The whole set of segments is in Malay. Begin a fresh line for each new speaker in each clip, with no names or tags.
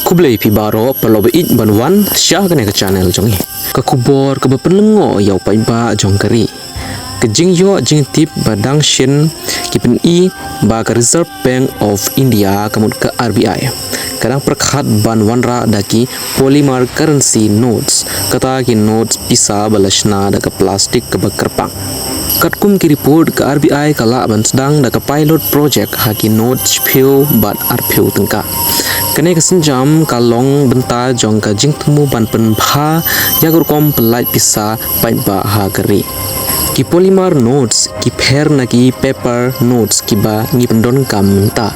Kublai pi baro palobe it banwan syah kene ke channel jongi. Ka kubor ke bepenlengo yau pai ba jong kari. Ke jing yo jing tip badang shin ki Pynmih ba ka Reserve Bank of India kamut ke RBI. Kadang perkhat ban wanra daki polymer currency notes kata ki notes Pisa balashna da ka plastik ke bekerpang. Katkum ki report ke RBI kala ban sedang da ka pilot project haki notes piu bat arpiu tengka. Kene kesenjam kalong benta jong ka jing temu ban penbha ya kurkom pelai Pisa pai ba ha keri. Ki polymer notes ki pher na ki paper notes ki ba ngi pendon kam menta.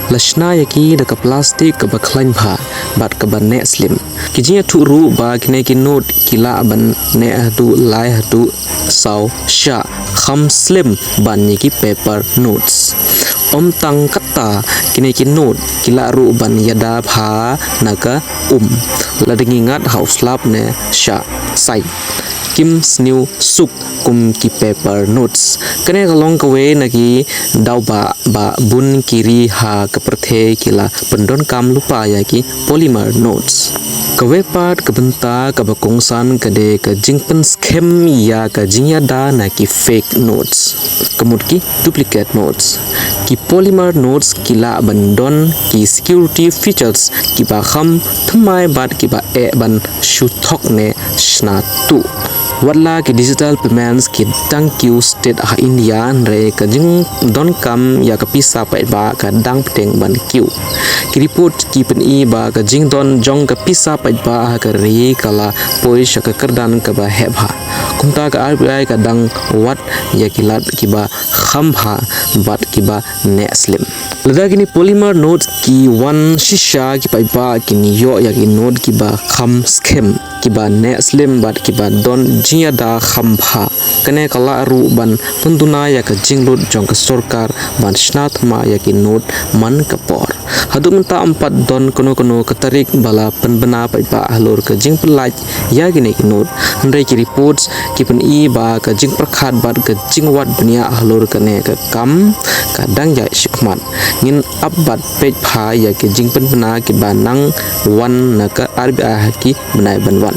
Lashna yaki da ka plastik ka ba klain bha bat ka ba ne slim. Ki jinya tu ru ba kene ki note ki la ban ne hatu lai hatu sau sha kham slim ban ni ki paper notes. Om tang kata kini ki note kila ru ban yada bha naga ladingingat house lab ne sha sai kim snew suk kum ki paper notes kene kalong kawe nagi dau ba bun kiri ha keperthe kila pendon kam lupa ya ki polymer notes kawe pat kebenta kabakongsan kade ka jingpen scam ya ka jinyada na ki fake notes kemud ki duplicate notes ki polymer notes kila bandon ki security features ki ba kham thmai bat ki ba e ban shu thok ne shna tu wala ki digital payments ki thank you state ha India re ka jing don kam ya ka Pisa pa ba ka dang pteng ban kiu ki report ki Pynmih ba ka jing don jong ka Pisa pa ba ha ka ri kala poi shaka kardan ka ba hebha kumta ka RBI ka dang wat ya kilat ki ba khambha bat ki ba ne slim lada kini polymer notes ki one shisha ki pa ba kini yo ya ki note ki ba kham scam ki ba ne slim bat ki ba don jinya da khambha kane kala ru ban tunduna ya ka jinglut jong ka Sorkar ban snat ma ya ki note man kapor hadu menta 4 don kono katarik bala penbena pa ba halur ka jing pelaj ya ki ne ki note ndai ki reports ki Pynmih ba ka jing perkhat bat ka jing wat bnia halur ka ne ka kam ka dang ya shikmat ngin abbat pej pha ya ki jing penbena ki banang wan na ka RBI ki benai banwan